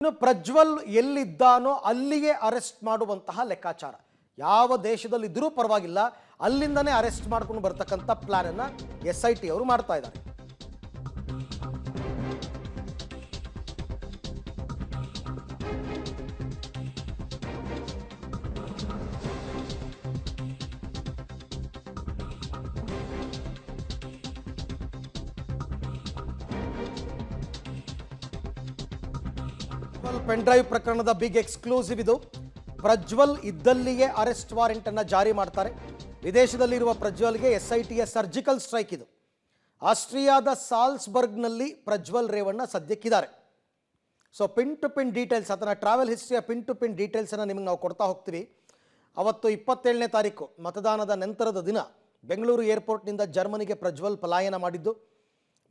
ಇನ್ನು ಪ್ರಜ್ವಲ್ ಎಲ್ಲಿದ್ದಾನೋ ಅಲ್ಲಿಗೆ ಅರೆಸ್ಟ್ ಮಾಡುವಂತಹ ಲೆಕ್ಕಾಚಾರ. ಯಾವ ದೇಶದಲ್ಲಿದ್ದರೂ ಪರವಾಗಿಲ್ಲ, ಅಲ್ಲಿಂದನೇ ಅರೆಸ್ಟ್ ಮಾಡ್ಕೊಂಡು ಬರ್ತಕ್ಕಂಥ ಪ್ಲಾನ್ ಅನ್ನ SIT ಅವರು ಮಾಡ್ತಾ ಇದ್ದಾರೆ. ಪೆನ್ ಡ್ರೈವ್ ಪ್ರಕರಣದ ಬಿಗ್ ಎಕ್ಸ್ಕ್ಲೂಸಿವ್ ಇದು. ಪ್ರಜ್ವಲ್ ಇದ್ದಲ್ಲಿಗೆ ಅರೆಸ್ಟ್ ವಾರೆಂಟ್ ಅನ್ನು ಜಾರಿ ಮಾಡ್ತಾರೆ. ವಿದೇಶದಲ್ಲಿರುವ ಪ್ರಜ್ವಲ್ಗೆ SITಯ ಸರ್ಜಿಕಲ್ ಸ್ಟ್ರೈಕ್ ಇದು. ಆಸ್ಟ್ರಿಯಾದ ಸಾಲ್ಸ್ಬರ್ಗ್ನಲ್ಲಿ ಪ್ರಜ್ವಲ್ ರೇವಣ್ಣ ಸದ್ಯಕ್ಕಿದ್ದಾರೆ. So pin to pin details, ಅದನ್ನು ಟ್ರಾವೆಲ್ ಹಿಸ್ಟ್ರಿಯ ಪಿನ್ ಟು ಪಿನ್ ಡೀಟೇಲ್ಸನ್ನು ನಿಮಗೆ ನಾವು ಕೊಡ್ತಾ ಹೋಗ್ತೀವಿ. ಅವತ್ತು 27ನೇ ತಾರೀಕು ಮತದಾನದ ನಂತರದ ದಿನ ಬೆಂಗಳೂರು ಏರ್ಪೋರ್ಟ್ನಿಂದ ಜರ್ಮನಿಗೆ ಪ್ರಜ್ವಲ್ ಪಲಾಯನ ಮಾಡಿದ್ದು.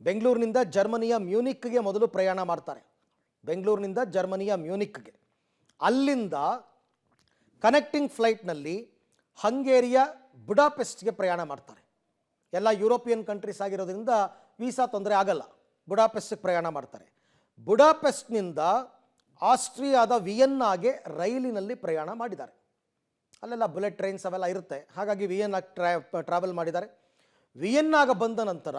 ಬೆಂಗಳೂರಿನಿಂದ ಜರ್ಮನಿಯ ಮ್ಯೂನಿಕ್ಗೆ ಮೊದಲು ಪ್ರಯಾಣ ಮಾಡ್ತಾರೆ. ಬೆಂಗಳೂರಿನಿಂದ ಜರ್ಮನಿಯ ಮ್ಯೂನಿಕ್ಗೆ, ಅಲ್ಲಿಂದ ಕನೆಕ್ಟಿಂಗ್ ಫ್ಲೈಟ್ನಲ್ಲಿ ಹಂಗೇರಿಯ ಬುಡಾಪೆಸ್ಟ್ಗೆ ಪ್ರಯಾಣ ಮಾಡ್ತಾರೆ. ಎಲ್ಲ ಯುರೋಪಿಯನ್ ಕಂಟ್ರೀಸ್ ಆಗಿರೋದ್ರಿಂದ ವೀಸಾ ತೊಂದರೆ ಆಗಲ್ಲ. ಬುಡಾಪೆಸ್ಟ್ಗೆ ಪ್ರಯಾಣ ಮಾಡ್ತಾರೆ. ಬುಡಾಪೆಸ್ಟ್ನಿಂದ ಆಸ್ಟ್ರಿಯಾದ ವಿಯನ್ನಾಗೆ ರೈಲಿನಲ್ಲಿ ಪ್ರಯಾಣ ಮಾಡಿದ್ದಾರೆ. ಅಲ್ಲೆಲ್ಲ ಬುಲೆಟ್ ಟ್ರೈನ್ಸ್ ಅವೆಲ್ಲ ಇರುತ್ತೆ, ಹಾಗಾಗಿ ವಿಯನ್ನಾಗೆ ಟ್ರಾವೆಲ್ ಮಾಡಿದ್ದಾರೆ. ವಿಯನ್ನಾಗ ಬಂದ ನಂತರ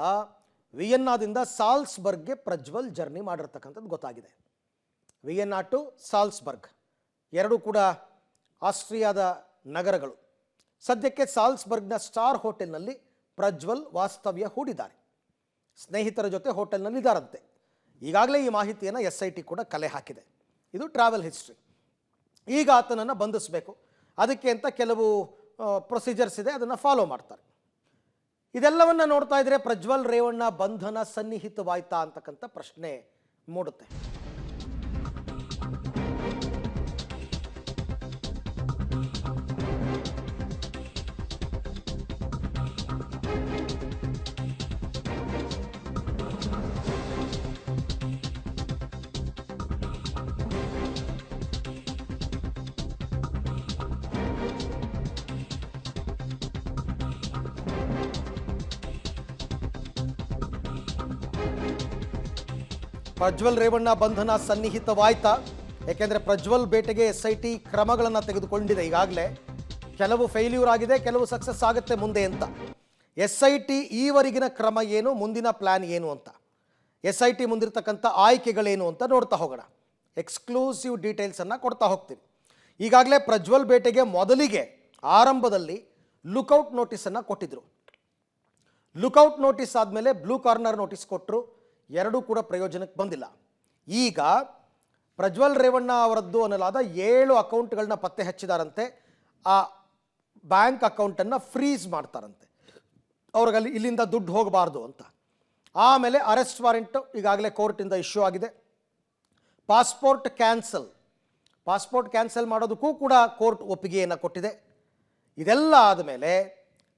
ವಿಯನ್ನಾದಿಂದ ಸಾಲ್ಸ್ಬರ್ಗ್ಗೆ ಪ್ರಜ್ವಲ್ ಜರ್ನಿ ಮಾಡಿರ್ತಕ್ಕಂಥದ್ದು ಗೊತ್ತಾಗಿದೆ. ವಿಯನ್ನಾ ಟು ಸಾಲ್ಸ್ಬರ್ಗ್ ಎರಡೂ ಕೂಡ ಆಸ್ಟ್ರಿಯಾದ ನಗರಗಳು. ಸದ್ಯಕ್ಕೆ ಸಾಲ್ಸ್ಬರ್ಗ್ನ ಸ್ಟಾರ್ ಹೋಟೆಲ್ನಲ್ಲಿ ಪ್ರಜ್ವಲ್ ವಾಸ್ತವ್ಯ ಹೂಡಿದ್ದಾರೆ. ಸ್ನೇಹಿತರ ಜೊತೆ ಹೋಟೆಲ್ನಲ್ಲಿದ್ದಾರಂತೆ. ಈಗಾಗಲೇ ಈ ಮಾಹಿತಿಯನ್ನು SIT ಕೂಡ ಕಲೆ ಹಾಕಿದೆ. ಇದು ಟ್ರಾವೆಲ್ ಹಿಸ್ಟ್ರಿ. ಈಗ ಆತನನ್ನು ಬಂಧಿಸಬೇಕು, ಅದಕ್ಕೆ ಅಂತ ಕೆಲವು ಪ್ರೊಸೀಜರ್ಸ್ ಇದೆ, ಅದನ್ನು ಫಾಲೋ ಮಾಡ್ತಾರೆ. ಇದೆಲ್ಲವನ್ನ ನೋಡ್ತಾ ಇದ್ರೆ ಪ್ರಜ್ವಲ್ ರೇವಣ್ಣ ಬಂಧನ ಸನ್ನಿಹಿತವಾಯ್ತಾ ಅಂತಕ್ಕಂಥ ಪ್ರಶ್ನೆ ಮೂಡುತ್ತೆ. ಪ್ರಜ್ವಲ್ ರೇವಣ್ಣ ಬಂಧನ ಸನ್ನಿಹಿತವಾಯ್ತಾ? ಯಾಕೆಂದರೆ ಪ್ರಜ್ವಲ್ ಬೇಟೆಗೆ SIT ಕ್ರಮಗಳನ್ನು ತೆಗೆದುಕೊಂಡಿದೆ. ಈಗಾಗಲೇ ಕೆಲವು ಫೇಲ್ಯೂರ್ ಆಗಿದೆ, ಕೆಲವು ಸಕ್ಸಸ್ ಆಗುತ್ತೆ ಮುಂದೆ ಅಂತ. SIT ಈವರೆಗಿನ ಕ್ರಮ ಏನು, ಮುಂದಿನ ಪ್ಲ್ಯಾನ್ ಏನು ಅಂತ, SIT ಮುಂದಿರ್ತಕ್ಕಂಥ ಆಯ್ಕೆಗಳೇನು ಅಂತ ನೋಡ್ತಾ ಹೋಗೋಣ. ಎಕ್ಸ್ಕ್ಲೂಸಿವ್ ಡೀಟೇಲ್ಸನ್ನು ಕೊಡ್ತಾ ಹೋಗ್ತೀವಿ. ಈಗಾಗಲೇ ಪ್ರಜ್ವಲ್ ಬೇಟೆಗೆ ಮೊದಲಿಗೆ ಆರಂಭದಲ್ಲಿ ಲುಕೌಟ್ ನೋಟಿಸನ್ನು ಕೊಟ್ಟಿದ್ದರು. ಲುಕೌಟ್ ನೋಟಿಸ್ ಆದಮೇಲೆ ಬ್ಲೂ ಕಾರ್ನರ್ ನೋಟಿಸ್ ಕೊಟ್ಟರು. ಎರಡೂ ಕೂಡ ಪ್ರಯೋಜನಕ್ಕೆ ಬಂದಿಲ್ಲ. ಈಗ ಪ್ರಜ್ವಲ್ ರೇವಣ್ಣ ಅವರದ್ದು ಅನ್ನಲಾದ 7 ಅಕೌಂಟ್ಗಳನ್ನ ಪತ್ತೆ ಹಚ್ಚಿದಾರಂತೆ. ಆ ಬ್ಯಾಂಕ್ ಅಕೌಂಟನ್ನು ಫ್ರೀಸ್ ಮಾಡ್ತಾರಂತೆ, ಅವ್ರಿಗೆ ಇಲ್ಲಿಂದ ದುಡ್ಡು ಹೋಗಬಾರ್ದು ಅಂತ. ಆಮೇಲೆ ಅರೆಸ್ಟ್ ವಾರೆಂಟ್ ಈಗಾಗಲೇ ಕೋರ್ಟಿಂದ ಇಶ್ಯೂ ಆಗಿದೆ. ಪಾಸ್ಪೋರ್ಟ್ ಕ್ಯಾನ್ಸಲ್ ಮಾಡೋದಕ್ಕೂ ಕೂಡ ಕೋರ್ಟ್ ಒಪ್ಪಿಗೆಯನ್ನು ಕೊಟ್ಟಿದೆ. ಇದೆಲ್ಲ ಆದಮೇಲೆ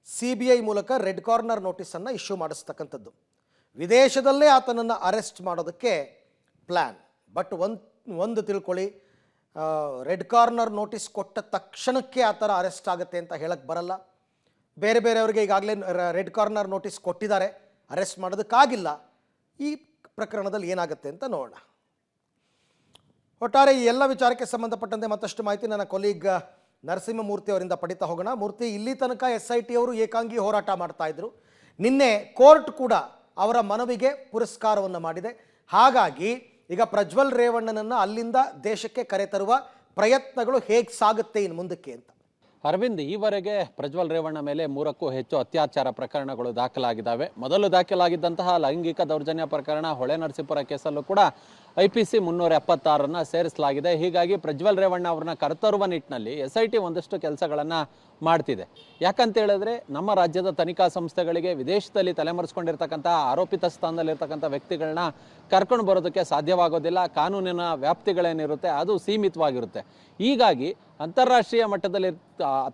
CBI ಮೂಲಕ ರೆಡ್ ಕಾರ್ನರ್ ನೋಟಿಸನ್ನು ಇಶ್ಯೂ ಮಾಡಿಸ್ತಕ್ಕಂಥದ್ದು. ವಿದೇಶದಲ್ಲೇ ಆತನನ್ನು ಅರೆಸ್ಟ್ ಮಾಡೋದಕ್ಕೆ ಪ್ಲ್ಯಾನ್. ಬಟ್ ಒಂದು ತಿಳ್ಕೊಳ್ಳಿ, ರೆಡ್ ಕಾರ್ನರ್ ನೋಟಿಸ್ ಕೊಟ್ಟ ತಕ್ಷಣಕ್ಕೆ ಆ ಥರ ಅರೆಸ್ಟ್ ಆಗುತ್ತೆ ಅಂತ ಹೇಳಕ್ಕೆ ಬರಲ್ಲ. ಬೇರೆಯವರಿಗೆ ಈಗಾಗಲೇ ರೆಡ್ ಕಾರ್ನರ್ ನೋಟಿಸ್ ಕೊಟ್ಟಿದ್ದಾರೆ, ಅರೆಸ್ಟ್ ಮಾಡೋದಕ್ಕಾಗಿಲ್ಲ. ಈ ಪ್ರಕರಣದಲ್ಲಿ ಏನಾಗುತ್ತೆ ಅಂತ ನೋಡೋಣ. ಒಟ್ಟಾರೆ ಈ ಎಲ್ಲ ವಿಚಾರಕ್ಕೆ ಸಂಬಂಧಪಟ್ಟಂತೆ ಮತ್ತಷ್ಟು ಮಾಹಿತಿ ನನ್ನ ಕೊಲೀಗ್ ನರಸಿಂಹಮೂರ್ತಿ ಅವರಿಂದ ಪಡಿತಾ ಹೋಗೋಣ. ಮೂರ್ತಿ, ಇಲ್ಲಿ ತನಕ SIT ಅವರು ಏಕಾಂಗಿ ಹೋರಾಟ ಮಾಡ್ತಾ ಇದ್ರು. ನಿನ್ನೆ ಕೋರ್ಟ್ ಕೂಡ ಅವರ ಮನವಿಗೆ ಪುರಸ್ಕಾರವನ್ನು ಮಾಡಿದೆ. ಹಾಗಾಗಿ ಈಗ ಪ್ರಜ್ವಲ್ ರೇವಣ್ಣನನ್ನು ಅಲ್ಲಿಂದ ದೇಶಕ್ಕೆ ಕರೆತರುವ ಪ್ರಯತ್ನಗಳು ಹೇಗೆ ಸಾಗುತ್ತೆ ಇನ್ನು ಮುಂದಕ್ಕೆ ಅಂತ? ಅರವಿಂದ್, ಈವರೆಗೆ ಪ್ರಜ್ವಲ್ ರೇವಣ್ಣ ಮೇಲೆ 3ಕ್ಕೂ ಹೆಚ್ಚು ಅತ್ಯಾಚಾರ ಪ್ರಕರಣಗಳು ದಾಖಲಾಗಿದ್ದಾವೆ. ಮೊದಲು ದಾಖಲಾಗಿದ್ದಂತಹ ಲೈಂಗಿಕ ದೌರ್ಜನ್ಯ ಪ್ರಕರಣ ಹೊಳೆನರಸೀಪುರ ಕೇಸಲ್ಲೂ ಕೂಡ IPC 376 ಸೇರಿಸಲಾಗಿದೆ. ಹೀಗಾಗಿ ಪ್ರಜ್ವಲ್ ರೇವಣ್ಣ ಅವ್ರನ್ನ ಕರೆತರುವ ನಿಟ್ಟಿನಲ್ಲಿ SIT ಒಂದಷ್ಟು ಕೆಲಸಗಳನ್ನು ಮಾಡ್ತಿದೆ. ಯಾಕಂತ ಹೇಳಿದ್ರೆ ನಮ್ಮ ರಾಜ್ಯದ ತನಿಖಾ ಸಂಸ್ಥೆಗಳಿಗೆ ವಿದೇಶದಲ್ಲಿ ತಲೆಮರೆಸ್ಕೊಂಡಿರ್ತಕ್ಕಂಥ ಆರೋಪಿತ ಸ್ಥಾನದಲ್ಲಿರ್ತಕ್ಕಂಥ ವ್ಯಕ್ತಿಗಳನ್ನ ಕರ್ಕೊಂಡು ಬರೋದಕ್ಕೆ ಸಾಧ್ಯವಾಗೋದಿಲ್ಲ. ಕಾನೂನಿನ ವ್ಯಾಪ್ತಿಗಳೇನಿರುತ್ತೆ ಅದು ಸೀಮಿತವಾಗಿರುತ್ತೆ. ಹೀಗಾಗಿ ಅಂತಾರಾಷ್ಟ್ರೀಯ ಮಟ್ಟದಲ್ಲಿ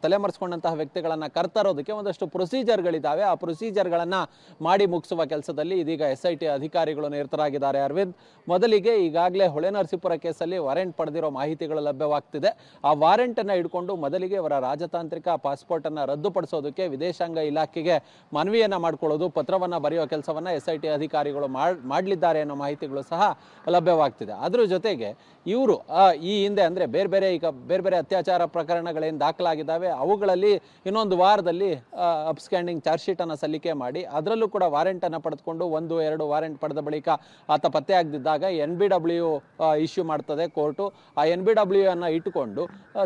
ತಲೆಮರೆಸ್ಕೊಂಡಂತಹ ವ್ಯಕ್ತಿಗಳನ್ನು ಕರ್ತರೋದಕ್ಕೆ ಒಂದಷ್ಟು ಪ್ರೊಸೀಜರ್ಗಳಿದ್ದಾವೆ. ಆ ಪ್ರೊಸೀಜರ್ಗಳನ್ನು ಮಾಡಿ ಮುಗಿಸುವ ಕೆಲಸದಲ್ಲಿ ಇದೀಗ SIT ಅಧಿಕಾರಿಗಳು ನಿರತರಾಗಿದ್ದಾರೆ. ಅರವಿಂದ್, ಮೊದಲಿಗೆ ಅವರಿಗೆ ಈಗಾಗಲೇ ಹೊಳೆನರಸೀಪುರ ಕೇಸಲ್ಲಿ ವಾರೆಂಟ್ ಪಡೆದಿರೋ ಮಾಹಿತಿಗಳು ಲಭ್ಯವಾಗ್ತಿದೆ. ಆ ವಾರೆಂಟನ್ನು ಹಿಡ್ಕೊಂಡು ಮೊದಲಿಗೆ ಅವರ ರಾಜತಾಂತ್ರಿಕ ಪಾಸ್ಪೋರ್ಟನ್ನು ರದ್ದುಪಡಿಸೋದಕ್ಕೆ ವಿದೇಶಾಂಗ ಇಲಾಖೆಗೆ ಮನವಿಯನ್ನು ಮಾಡ್ಕೊಳ್ಳೋದು, ಪತ್ರವನ್ನು ಬರೆಯೋ ಕೆಲಸವನ್ನು SIT ಅಧಿಕಾರಿಗಳು ಮಾಡಲಿದ್ದಾರೆ ಅನ್ನೋ ಮಾಹಿತಿಗಳು ಸಹ ಲಭ್ಯವಾಗ್ತಿದೆ. ಅದ್ರ ಜೊತೆಗೆ ಇವರು ಈ ಹಿಂದೆ ಅಂದರೆ ಬೇರೆ ಬೇರೆ ಅತ್ಯಾಚಾರ ಪ್ರಕರಣಗಳೇನು ದಾಖಲಾಗಿದ್ದಾವೆ ಅವುಗಳಲ್ಲಿ ಇನ್ನೊಂದು ವಾರದಲ್ಲಿ ಅಪ್ಸ್ಟ್ಯಾಂಡಿಂಗ್ ಚಾರ್ಜ್ ಶೀಟನ್ನು ಸಲ್ಲಿಕೆ ಮಾಡಿ ಅದರಲ್ಲೂ ಕೂಡ ವಾರೆಂಟನ್ನು ಪಡೆದುಕೊಂಡು 1-2 ವಾರೆಂಟ್ ಪಡೆದ ಬಳಿಕ ಆತ ಪತ್ತೆ ಆಗದಿದ್ದಾಗ NBW ಇಶ್ಯೂ ಮಾಡ್ತದೆ ಕೋರ್ಟು. ಆ NBW ಅನ್ನು ಇಟ್ಟುಕೊಂಡು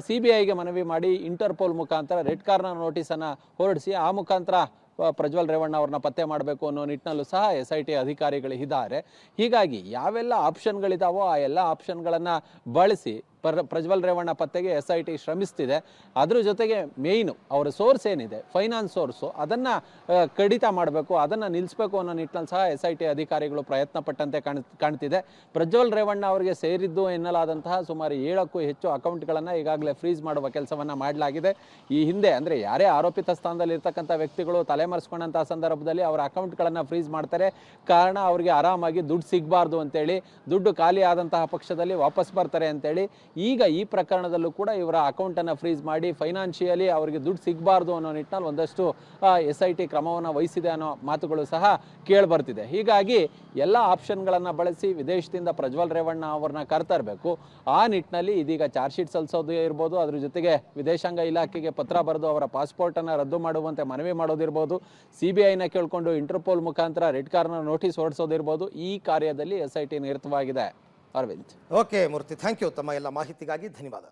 CBIಗೆ ಮನವಿ ಮಾಡಿ ಇಂಟರ್ಪೋಲ್ ಮುಖಾಂತರ ರೆಡ್ ಕಾರ್ನರ್ ನೋಟಿಸನ್ನು ಹೊರಡಿಸಿ ಆ ಮುಖಾಂತರ ಪ್ರಜ್ವಲ್ ರೇವಣ್ಣ ಅವ್ರನ್ನ ಪತ್ತೆ ಮಾಡಬೇಕು ಅನ್ನೋ ನಿಟ್ಟಿನಲ್ಲೂ ಸಹ SIT ಅಧಿಕಾರಿಗಳು ಇದ್ದಾರೆ. ಹೀಗಾಗಿ ಯಾವೆಲ್ಲ ಆಪ್ಷನ್ಗಳಿದಾವೋ ಆ ಎಲ್ಲ ಆಪ್ಷನ್ಗಳನ್ನು ಬಳಸಿ ಪ್ರಜ್ವಲ್ ರೇವಣ್ಣ ಪತ್ತೆಗೆ SIT ಶ್ರಮಿಸ್ತಿದೆ. ಅದ್ರ ಜೊತೆಗೆ ಮೇಯ್ನು ಅವರ ಸೋರ್ಸ್ ಏನಿದೆ ಫೈನಾನ್ಸ್ ಸೋರ್ಸು ಅದನ್ನು ಕಡಿತ ಮಾಡಬೇಕು, ಅದನ್ನು ನಿಲ್ಲಿಸಬೇಕು ಅನ್ನೋ ನಿಟ್ಟಿನಲ್ಲಿ ಸಹ SIT ಅಧಿಕಾರಿಗಳು ಪ್ರಯತ್ನ ಪಟ್ಟಂತೆ ಕಾಣ್ತಿದೆ. ಪ್ರಜ್ವಲ್ ರೇವಣ್ಣ ಅವರಿಗೆ ಸೇರಿದ್ದು ಎನ್ನಲಾದಂತಹ ಸುಮಾರು 7ಕ್ಕೂ ಹೆಚ್ಚು ಅಕೌಂಟ್ಗಳನ್ನು ಈಗಾಗಲೇ ಫ್ರೀಸ್ ಮಾಡುವ ಕೆಲಸವನ್ನು ಮಾಡಲಾಗಿದೆ. ಈ ಹಿಂದೆ ಅಂದರೆ ಯಾರೇ ಆರೋಪಿತ ಸ್ಥಾನದಲ್ಲಿ ಇರ್ತಕ್ಕಂಥ ವ್ಯಕ್ತಿಗಳು ತಲೆಮರೆಸ್ಕೊಂಡಂಥ ಸಂದರ್ಭದಲ್ಲಿ ಅವರ ಅಕೌಂಟ್ಗಳನ್ನು ಫ್ರೀಸ್ ಮಾಡ್ತಾರೆ. ಕಾರಣ ಅವರಿಗೆ ಆರಾಮಾಗಿ ದುಡ್ಡು ಸಿಗಬಾರ್ದು ಅಂತೇಳಿ, ದುಡ್ಡು ಖಾಲಿ ಆದಂತಹ ಪಕ್ಷದಲ್ಲಿ ವಾಪಸ್ ಬರ್ತಾರೆ ಅಂತೇಳಿ. ಈಗ ಈ ಪ್ರಕರಣದಲ್ಲೂ ಕೂಡ ಇವರ ಅಕೌಂಟನ್ನು ಫ್ರೀಸ್ ಮಾಡಿ ಫೈನಾನ್ಷಿಯಲಿ ಅವರಿಗೆ ದುಡ್ಡು ಸಿಗಬಾರ್ದು ಅನ್ನೋ ನಿಟ್ಟಿನಲ್ಲಿ ಒಂದಷ್ಟು SIT ಕ್ರಮವನ್ನು ವಹಿಸಿದೆ ಅನ್ನೋ ಮಾತುಗಳು ಸಹ ಕೇಳಿಬರ್ತಿದೆ. ಹೀಗಾಗಿ ಎಲ್ಲ ಆಪ್ಷನ್ಗಳನ್ನು ಬಳಸಿ ವಿದೇಶದಿಂದ ಪ್ರಜ್ವಲ್ ರೇವಣ್ಣ ಅವ್ರನ್ನ ಕರ್ತರಬೇಕು. ಆ ನಿಟ್ಟಿನಲ್ಲಿ ಇದೀಗ ಚಾರ್ಜ್ ಶೀಟ್ ಸಲ್ಲಿಸೋದು ಇರ್ಬೋದು, ಅದ್ರ ಜೊತೆಗೆ ವಿದೇಶಾಂಗ ಇಲಾಖೆಗೆ ಪತ್ರ ಬರೆದು ಅವರ ಪಾಸ್ಪೋರ್ಟನ್ನು ರದ್ದು ಮಾಡುವಂತೆ ಮನವಿ ಮಾಡೋದಿರ್ಬೋದು, CBIನ ಕೇಳಿಕೊಂಡು ಇಂಟರ್ಪೋಲ್ ಮುಖಾಂತರ ರೆಡ್ ಕಾರ್ನರ್ ನೋಟಿಸ್ ಹೊರಡಿಸೋದಿರ್ಬೋದು. ಈ ಕಾರ್ಯದಲ್ಲಿ SIT ನಿರತವಾಗಿದೆ. Aravind. Okay Murthy, thank you. ತಮ್ಮ ಎಲ್ಲ ಮಾಹಿತಿಗಾಗಿ ಧನ್ಯವಾದ.